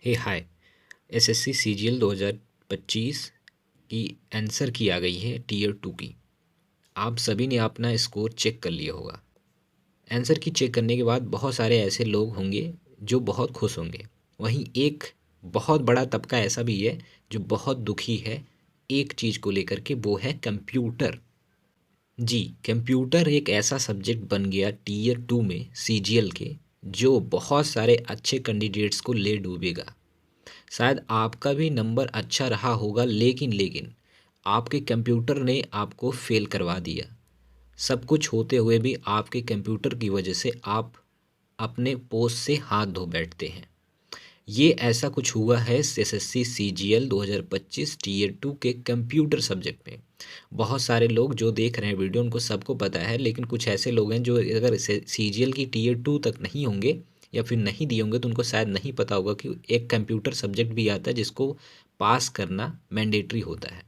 हे हाय। SSC CGL 2025 की answer की आ गई है टीयर 2 की। आप सभी ने अपना स्कोर चेक कर लिया होगा। आंसर की चेक करने के बाद बहुत सारे ऐसे लोग होंगे जो बहुत खुश होंगे। वहीं एक बहुत बड़ा तबका ऐसा भी है जो बहुत दुखी है एक चीज़ को लेकर के, वो है कंप्यूटर। जी, कंप्यूटर एक ऐसा सब्जेक्ट बन गया टीयर 2 में सीजीएल के, जो बहुत सारे अच्छे कैंडिडेट्स को ले डूबेगा। शायद आपका भी नंबर अच्छा रहा होगा, लेकिन आपके कंप्यूटर ने आपको फेल करवा दिया। सब कुछ होते हुए भी आपके कंप्यूटर की वजह से आप अपने पोस्ट से हाथ धो बैठते हैं। ये ऐसा कुछ हुआ है एसएससी सीजीएल 2025 टीयर 2 के कंप्यूटर सब्जेक्ट में। बहुत सारे लोग जो देख रहे हैं वीडियो, उनको सबको पता है, लेकिन कुछ ऐसे लोग हैं जो अगर सीजीएल की टीयर 2 तक नहीं होंगे या फिर नहीं दिए होंगे तो उनको शायद नहीं पता होगा कि एक कंप्यूटर सब्जेक्ट भी आता है जिसको पास करना मैंडेटरी होता है।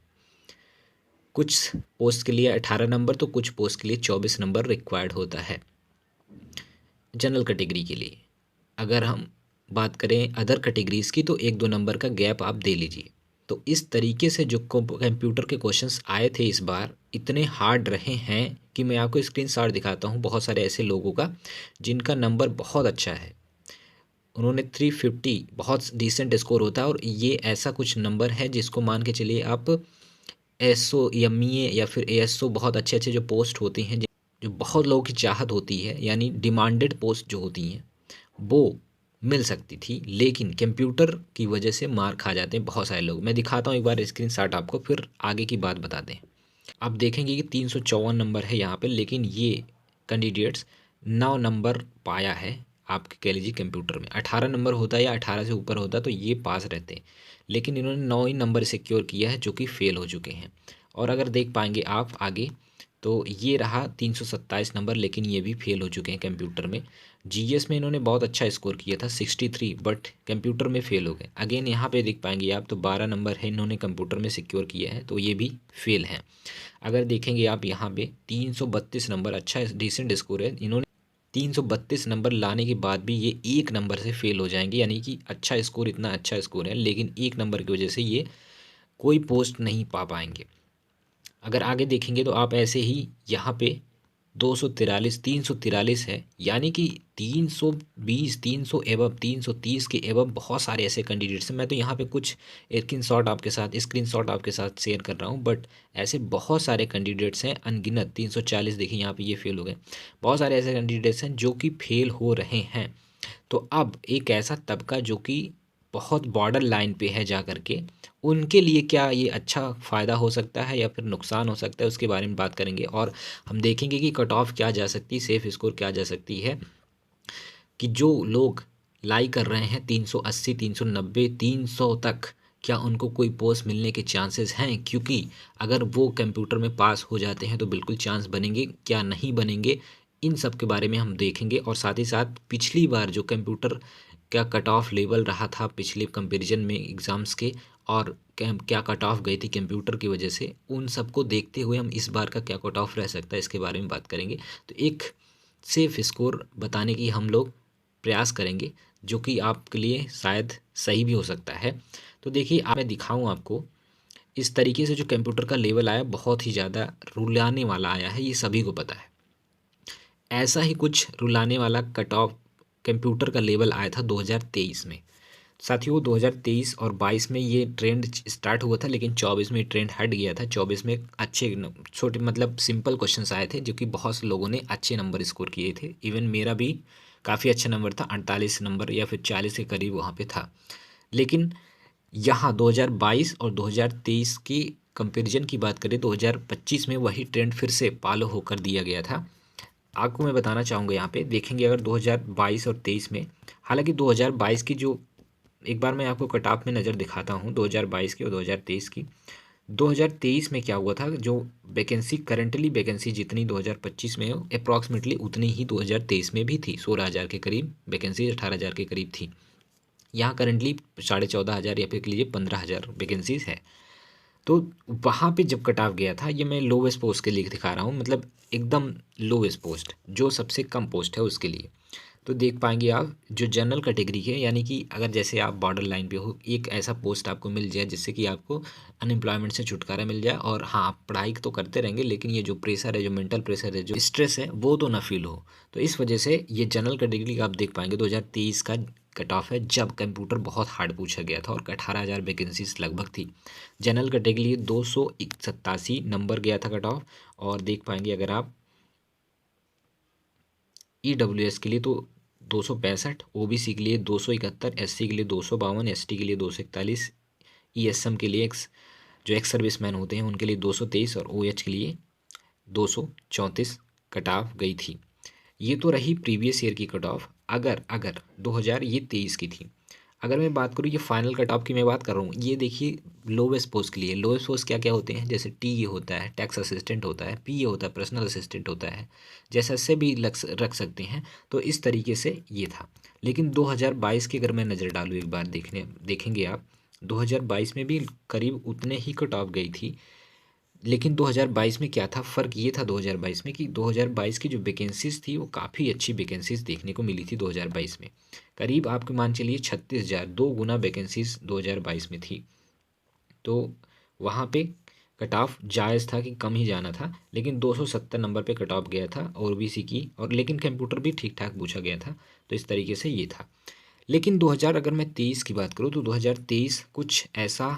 कुछ पोस्ट के लिए 18 नंबर तो कुछ पोस्ट के लिए 24 नंबर रिक्वायर्ड होता है जनरल कैटेगरी के लिए। अगर हम बात करें अदर कैटेगरीज़ की तो 1-2 नंबर का गैप आप दे लीजिए। तो इस तरीके से जो कंप्यूटर के क्वेश्चंस आए थे इस बार इतने हार्ड रहे हैं कि मैं आपको स्क्रीनशॉट दिखाता हूँ बहुत सारे ऐसे लोगों का जिनका नंबर बहुत अच्छा है। उन्होंने 350 बहुत डिसेंट स्कोर होता है, और ये ऐसा कुछ नंबर है जिसको मान के चलिए आप एसओ एमईए या फिर एएसओ, बहुत अच्छे अच्छे जो पोस्ट होती हैं जो बहुत लोगों की चाहत होती है, यानी डिमांडेड पोस्ट जो होती हैं, वो मिल सकती थी। लेकिन कंप्यूटर की वजह से मार खा जाते हैं बहुत सारे लोग। मैं दिखाता हूँ एक बार स्क्रीनशॉट आपको, फिर आगे की बात बताते हैं। आप देखेंगे कि 354 नंबर है यहाँ पे, लेकिन ये कैंडिडेट्स 9 नंबर पाया है। आपके कह लीजिए कंप्यूटर में 18 नंबर होता है या 18 से ऊपर होता तो ये पास रहते, लेकिन इन्होंने 9 ही नंबर सिक्योर किया है जो कि फेल हो चुके हैं। और अगर देख पाएंगे आप आगे तो ये रहा 327 नंबर, लेकिन ये भी फेल हो चुके हैं कंप्यूटर में। जीएस में इन्होंने बहुत अच्छा स्कोर किया था 63, बट कंप्यूटर में फेल हो गए। अगेन यहाँ पे देख पाएंगे आप तो 12 नंबर है इन्होंने कंप्यूटर में सिक्योर किया है, तो ये भी फेल हैं। अगर देखेंगे आप यहाँ पे 332 नंबर अच्छा डिसेंट स्कोर है। इन्होंने 332 नंबर लाने के बाद भी ये एक नंबर से फेल हो जाएंगे, यानी कि अच्छा स्कोर, इतना अच्छा स्कोर है, लेकिन एक नंबर की वजह से ये कोई पोस्ट नहीं पा पाएंगे। अगर आगे देखेंगे तो आप ऐसे ही यहाँ पे 243 343 है, यानी कि 320 300 एबव 330 के एबव बहुत सारे ऐसे कैंडिडेट्स हैं। मैं तो यहाँ पे कुछ स्क्रीनशॉट आपके साथ शेयर कर रहा हूँ, बट ऐसे बहुत सारे कैंडिडेट्स हैं अनगिनत। 340 देखिए यहाँ पे ये फेल हो गए। बहुत सारे ऐसे कैंडिडेट्स हैं जो कि फेल हो रहे हैं। तो अब एक ऐसा तबका जो कि बहुत बॉर्डर लाइन पे है जा कर के, उनके लिए क्या ये अच्छा फ़ायदा हो सकता है या फिर नुकसान हो सकता है, उसके बारे में बात करेंगे। और हम देखेंगे कि कट ऑफ क्या जा सकती है, सेफ स्कोर क्या जा सकती है, कि जो लोग लाई कर रहे हैं 380 390 300 तक, क्या उनको कोई पोस्ट मिलने के चांसेस हैं? क्योंकि अगर वो कंप्यूटर में पास हो जाते हैं तो बिल्कुल चांस बनेंगे, क्या नहीं बनेंगे, इन सब के बारे में हम देखेंगे। और साथ ही साथ पिछली बार जो कंप्यूटर का कट ऑफ लेवल रहा था पिछले कंपैरिजन में एग्ज़ाम्स के, और क्या कट ऑफ गई थी कंप्यूटर की वजह से, उन सबको देखते हुए हम इस बार का क्या कट ऑफ रह सकता है इसके बारे में बात करेंगे। तो एक सेफ स्कोर बताने की हम लोग प्रयास करेंगे, जो कि आपके लिए शायद सही भी हो सकता है। तो देखिए मैं दिखाऊं आपको इस तरीके से जो कंप्यूटर का लेवल आया, बहुत ही ज़्यादा रुलाने वाला आया है, ये सभी को पता है। ऐसा ही कुछ रुलाने वाला कट ऑफ कंप्यूटर का लेवल आया था 2023 में। साथियों 2023 और 22 में ये ट्रेंड स्टार्ट हुआ था, लेकिन 24 में ट्रेंड हट गया था। 24 में अच्छे छोटे मतलब सिंपल क्वेश्चंस आए थे जो कि बहुत से लोगों ने अच्छे नंबर स्कोर किए थे। इवन मेरा भी काफ़ी अच्छा नंबर था, 48 नंबर या फिर 40 के करीब वहाँ पे था। लेकिन यहाँ 2022 और 2023 की कंपैरिजन की बात करें, 2025 में वही ट्रेंड फिर से फॉलो होकर दिया गया था। आपको मैं बताना चाहूँगा यहाँ पे देखेंगे अगर 2022 और 23 में, हालांकि 2022 की जो, एक बार मैं आपको कट ऑफ में नज़र दिखाता हूँ 2022 की और 2023 की। 2023 में क्या हुआ था, जो वैकेंसी करंटली वैकेंसी जितनी 2025 में अप्रॉक्सीमेटली उतनी ही 2023 में भी थी। 16,000 के करीब वैकेंसी, 18,000 के करीब थी। यहाँ करंटली 14,500 या फिर कह लीजिए 15,000 वैकेंसीज है। तो वहाँ पे जब कट ऑफ गया था, ये मैं लोवेस्ट पोस्ट के लिए दिखा रहा हूँ, मतलब एकदम लोवेस्ट पोस्ट जो सबसे कम पोस्ट है उसके लिए। तो देख पाएंगे आप जो जनरल कैटेगरी है, यानी कि अगर जैसे आप बॉर्डर लाइन पे हो, एक ऐसा पोस्ट आपको मिल जाए जिससे कि आपको अनएम्प्लॉयमेंट से छुटकारा मिल जाए, और हाँ आप पढ़ाई तो करते रहेंगे लेकिन ये जो प्रेशर है, जो मेंटल प्रेशर है, जो स्ट्रेस है, वो तो ना फील हो। तो इस वजह से ये जनरल कैटेगरी का आप देख पाएंगे 2023 का कट ऑफ है, जब कंप्यूटर बहुत हार्ड पूछा गया था और 18,000 वैकेंसीज लगभग थी। जनरल कैटेगरी 287 नंबर गया था कट ऑफ। और देख पाएंगे अगर आप EWS के लिए तो 265, OBC के लिए 271, SC के लिए 252, ST के लिए 241, ESM के लिए जो एक्स सर्विसमैन होते हैं उनके लिए 223 और OH के लिए 234 कट ऑफ गई थी। ये तो रही प्रीवियस ईयर की कट ऑफ। अगर अगर 2023 की थी। अगर मैं बात करूँ ये फाइनल कट ऑफ की, मैं बात कर रहा हूँ, ये देखिए लोवेस्ट पोस्ट के लिए। लोवेस्ट पोस्ट क्या क्या होते हैं, जैसे TE होता है, टैक्स असिस्टेंट होता है, PA होता है, पर्सनल असिस्टेंट होता है, जैसे ऐसे भी रख सकते हैं। तो इस तरीके से ये था। लेकिन 2022 की अगर मैं नज़र डालूँ एक बार, देखेंगे आप 2022 में भी करीब उतने ही कट ऑफ गई थी। लेकिन 2022 में क्या था, फ़र्क ये था 2022 में कि 2022 की जो वैकेंसीज थी वो काफ़ी अच्छी वैकेंसीज देखने को मिली थी 2022 में। करीब आपके मान चलिए 36,000, 2 गुना वैकेंसीज 2022 में थी। तो वहाँ पे कट ऑफ जायज़ था कि कम ही जाना था, लेकिन 270 नंबर पे कट ऑफ गया था OBC की, और लेकिन कंप्यूटर भी ठीक ठाक पूछा गया था। तो इस तरीके से ये था। लेकिन 2000 अगर मैं 23 की बात करूँ तो 2023 कुछ ऐसा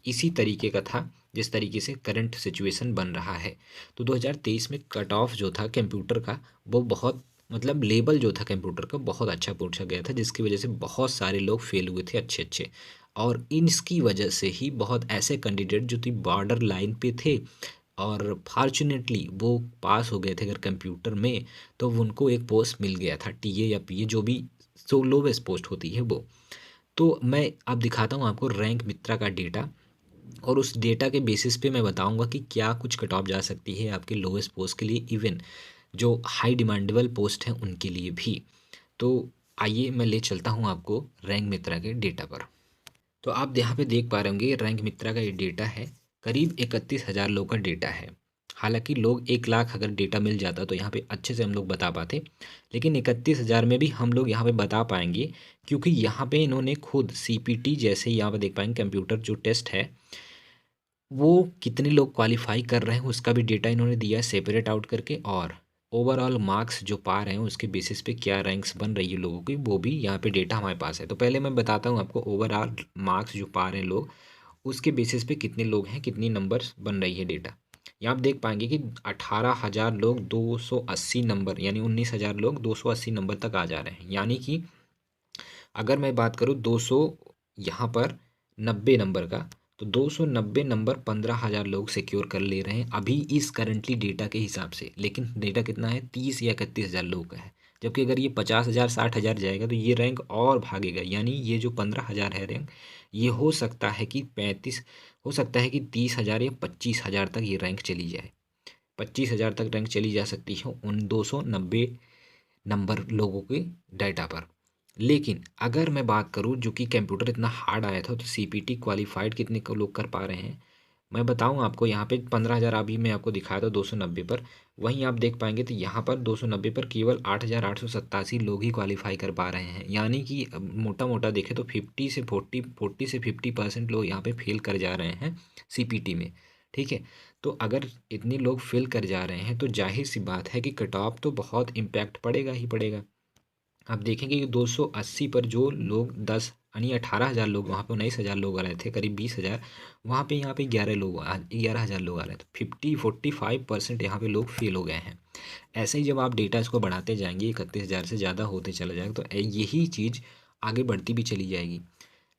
इसी तरीके का था जिस तरीके से करंट सिचुएशन बन रहा है। तो 2023 में कट ऑफ जो था कंप्यूटर का, वो बहुत मतलब लेवल जो था कंप्यूटर का बहुत अच्छा पूछा गया था, जिसकी वजह से बहुत सारे लोग फेल हुए थे अच्छे अच्छे। और इसकी वजह से ही बहुत ऐसे कैंडिडेट जो थी बॉर्डर लाइन पे थे और फॉर्चुनेटली वो पास हो गए थे अगर कंप्यूटर में, तो उनको एक पोस्ट मिल गया था, TA या PA जो भी सो लोवेस्ट पोस्ट होती है वो। तो मैं अब दिखाता हूँ आपको रैंक मित्रा का डेटा, और उस डेटा के बेसिस पे मैं बताऊंगा कि क्या कुछ कट ऑफ जा सकती है आपके लोएस्ट पोस्ट के लिए, इवन जो हाई डिमांडेबल पोस्ट हैं उनके लिए भी। तो आइए मैं ले चलता हूं आपको रैंक मित्रा के डेटा पर। तो आप यहाँ पे देख पा रहे होंगे रैंक मित्रा का ये डेटा है, करीब 31,000 लोग का डेटा है। हालांकि लोग 1 लाख अगर डेटा मिल जाता तो यहाँ पे अच्छे से हम लोग बता पाते, लेकिन 31,000 में भी हम लोग यहाँ पे बता पाएंगे, क्योंकि यहाँ पे इन्होंने खुद CPT जैसे यहाँ पे देख पाएंगे कंप्यूटर जो टेस्ट है वो कितने लोग क्वालिफाई कर रहे हैं उसका भी डेटा इन्होंने दिया है सेपरेट आउट करके, और ओवरऑल मार्क्स जो पा रहे हैं उसके बेसिस पे क्या रैंक्स बन रही है लोगों की, वो भी यहाँ पे डेटा हमारे पास है। तो पहले मैं बताता हूँ आपको ओवरऑल मार्क्स जो पा रहे हैं लोग, उसके बेसिस पे कितने लोग हैं, कितनी नंबर्स बन रही है डेटा। यहाँ आप देख पाएंगे कि 18,000 लोग 280 नंबर, यानी 19,000 लोग 280 नंबर तक आ जा रहे हैं। यानी कि अगर मैं बात करूँ 200 यहाँ पर 90 नंबर का, तो 290 नंबर 15,000 लोग सिक्योर कर ले रहे हैं अभी इस करंटली डेटा के हिसाब से। लेकिन डेटा कितना है, 30 या 31,000 लोग का है। जबकि अगर ये 50,000 60,000 जाएगा तो ये रैंक और भागेगा, यानी ये जो 15,000 है रैंक, ये हो सकता है कि 35, हो सकता है कि 30,000 या 25,000 तक ये रैंक चली जाए। 25,000 तक रैंक चली जा सकती है उन 290 नंबर लोगों के डाटा पर। लेकिन अगर मैं बात करूं जो कि कंप्यूटर इतना हार्ड आया था, तो CPT क्वालिफाइड कितने को लोग कर पा रहे हैं, मैं बताऊं आपको। यहाँ पे 15,000 अभी मैं आपको दिखाया था 290 पर, वहीं आप देख पाएंगे तो यहाँ पर 290 पर केवल 8,887 लोग ही क्वालिफाई कर पा रहे हैं। यानी कि मोटा मोटा देखें तो 40 से 50% लोग यहाँ पे फेल कर जा रहे हैं CPT में। ठीक है, तो अगर इतने लोग फेल कर जा रहे हैं तो जाहिर सी बात है कि कट ऑफ तो बहुत इम्पैक्ट पड़ेगा ही पड़ेगा। आप देखेंगे कि 280 पर जो लोग 10 यानी 18,000 लोग, वहाँ पे 19,000 लोग आ रहे थे, करीब 20,000, वहाँ पे यहाँ पे 11,000 लोग आ रहे थे। 45% यहाँ पे लोग फेल हो गए हैं। ऐसे ही जब आप डेटा इसको बढ़ाते जाएंगे 31,000 से ज़्यादा होते चला जाएगा, तो यही चीज़ आगे बढ़ती भी चली जाएगी।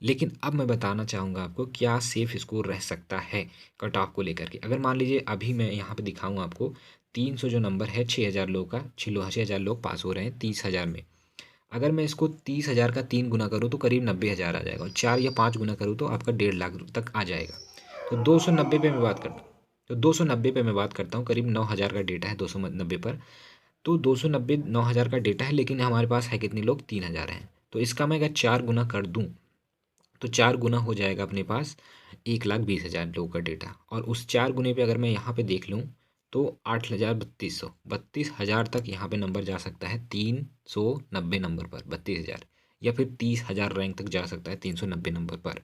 लेकिन अब मैं बताना चाहूँगा आपको क्या सेफ स्कोर रह सकता है कट ऑफ को लेकर के। अगर मान लीजिए अभी मैं यहाँ पे दिखाऊँ आपको 300 जो नंबर है, 6,000 लोग का, 6,000 लोग पास हो रहे हैं 30,000 में। अगर मैं इसको 30,000 का 3 गुना करूँ तो करीब 90,000 आ जाएगा, और 4 या 5 गुना करूँ तो आपका 1.5 लाख तक आ जाएगा। तो 290 पे मैं बात करता हूँ, तो 290 पे मैं बात करता हूँ, करीब 9,000 का डेटा है 290 पर। तो 290 9,000 का डेटा है, लेकिन हमारे पास है कितने लोग, 3,000 हैं। तो इसका मैं अगर 4 गुना कर दूँ तो 4 गुना हो जाएगा अपने पास 1,20,000 लोगों का डेटा। और उस 4 गुने पे अगर मैं यहाँ पे देख लूँ तो 8,3200, 32,000 तक यहाँ पे नंबर जा सकता है 390 नंबर पर, 32,000, या फिर 30,000 रैंक तक जा सकता है 390 नंबर पर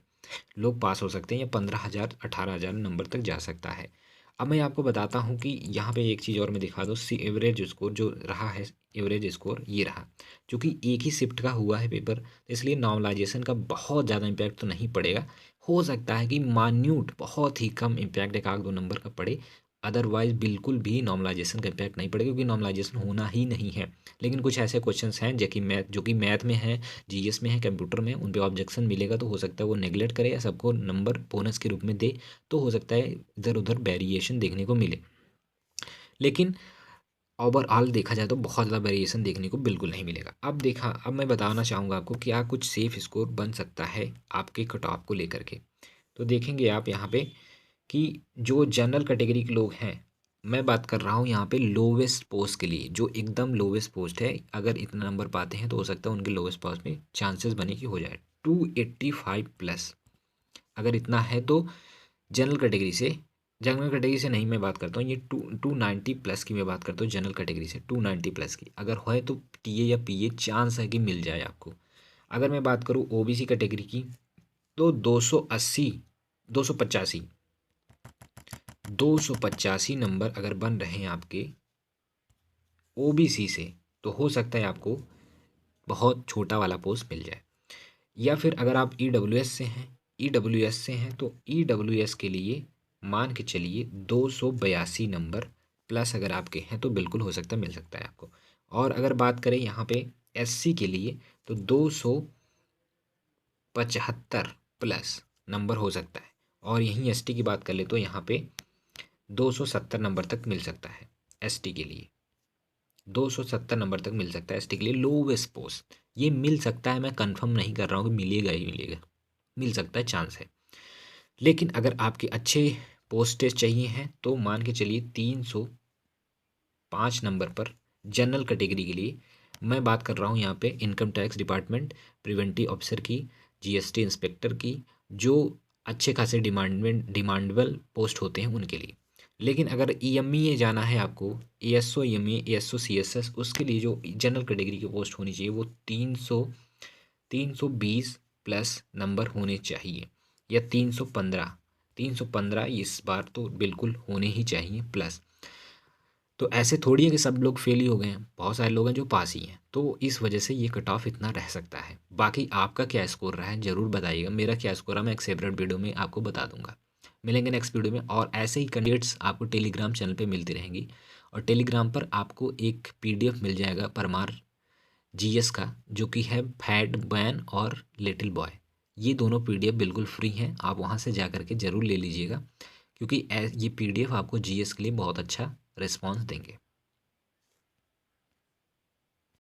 लोग पास हो सकते हैं, या 15,000 18,000 नंबर तक जा सकता है। अब मैं आपको बताता हूँ कि यहाँ पे एक चीज़ और मैं दिखा दूँ, सी एवरेज स्कोर जो रहा है, एवरेज स्कोर ये रहा, क्योंकि एक ही शिफ्ट का हुआ है पेपर, तो इसलिए नॉर्मलाइजेशन का बहुत ज़्यादा इम्पैक्ट तो नहीं पड़ेगा। हो सकता है कि मान्यूट बहुत ही कम इम्पैक्ट, एक आध दो नंबर का पड़े, अदरवाइज बिल्कुल भी नॉर्मलाइजेशन का इम्पैक्ट नहीं पड़ेगा, क्योंकि नॉर्मलाइजेशन होना ही नहीं है। लेकिन कुछ ऐसे क्वेश्चंस हैं जो कि मैथ में है, जीएस में है, कंप्यूटर में, उन पे ऑब्जेक्शन मिलेगा, तो हो सकता है वो नेगलेक्ट करे या सबको नंबर बोनस के रूप में दे, तो हो सकता है इधर उधर वेरिएशन देखने को मिले। लेकिन ओवरऑल देखा जाए तो बहुत ज़्यादा वेरिएशन देखने को बिल्कुल नहीं मिलेगा। अब मैं बताना चाहूँगा आपको क्या कुछ सेफ स्कोर बन सकता है आपके कट ऑफ को लेकर के। तो देखेंगे आप यहाँ पे कि जो जनरल कैटेगरी के लोग हैं, मैं बात कर रहा हूँ यहाँ पे लोवेस्ट पोस्ट के लिए, जो एकदम लोवेस्ट पोस्ट है, अगर इतना नंबर पाते हैं तो हो सकता है उनके लोवेस्ट पोस्ट में चांसेस बने कि हो जाए 285 प्लस। अगर इतना है तो जनरल कैटेगरी से नहीं मैं बात करता हूँ, ये 290 प्लस की मैं बात करता हूँ, जनरल कैटेगरी से 290 प्लस की अगर है तो टीए या पीए चांस है कि मिल जाए आपको। अगर मैं बात करूँ ओबीसी कैटेगरी की, तो 280 285 285 नंबर अगर बन रहे हैं आपके ओबीसी से, तो हो सकता है आपको बहुत छोटा वाला पोस्ट मिल जाए। या फिर अगर आप ईडब्ल्यूएस से हैं तो ईडब्ल्यूएस के लिए मान के चलिए 282 नंबर प्लस अगर आपके हैं तो बिल्कुल हो सकता है, मिल सकता है आपको। और अगर बात करें यहाँ पे एससी के लिए, तो 275 प्लस नंबर हो सकता है। और यहीं एसटी की बात कर ले तो यहाँ पे 270 नंबर तक मिल सकता है एसटी के लिए, 270 नंबर तक मिल सकता है एसटी के लिए लोवेस्ट पोस्ट। ये मिल सकता है, मैं कंफर्म नहीं कर रहा हूँ कि मिलेगा ही मिलेगा, मिल सकता है, चांस है। लेकिन अगर आपके अच्छे पोस्टेज चाहिए हैं तो मान के चलिए 305 नंबर पर जनरल कैटेगरी के लिए, मैं बात कर रहा हूँ यहाँ पे income tax department preventive officer की, जीएसटी इंस्पेक्टर की, जो अच्छे खासे डिमांडेबल पोस्ट होते हैं उनके लिए। लेकिन अगर ईएमईए जाना है आपको, एएसओ ईएमईए एएसओ सीएसएस, उसके लिए जो जनरल कैटेगरी की पोस्ट होनी चाहिए वो 320 प्लस नंबर होने चाहिए, या 315 इस बार तो बिल्कुल होने ही चाहिए प्लस। तो ऐसे थोड़ी है कि सब लोग फेल ही हो गए हैं, बहुत सारे लोग हैं जो पास ही हैं, तो इस वजह से ये कट ऑफ इतना रह सकता है। बाकी आपका क्या स्कोर रहा है ज़रूर बताइएगा, मेरा क्या स्कोर रहा मैं एक सेपरेट वीडियो में आपको बता दूंगा। मिलेंगे नेक्स्ट वीडियो में, और ऐसे ही कैंडिडेट्स आपको टेलीग्राम चैनल पे मिलती रहेंगी। और टेलीग्राम पर आपको एक पीडीएफ मिल जाएगा परमार जीएस का, जो कि है फैट मैन और लिटिल बॉय। ये दोनों पीडीएफ बिल्कुल फ्री हैं, आप वहाँ से जा करके ज़रूर ले लीजिएगा, क्योंकि ये पीडीएफ आपको जीएस के लिए बहुत अच्छा रिस्पॉन्स देंगे।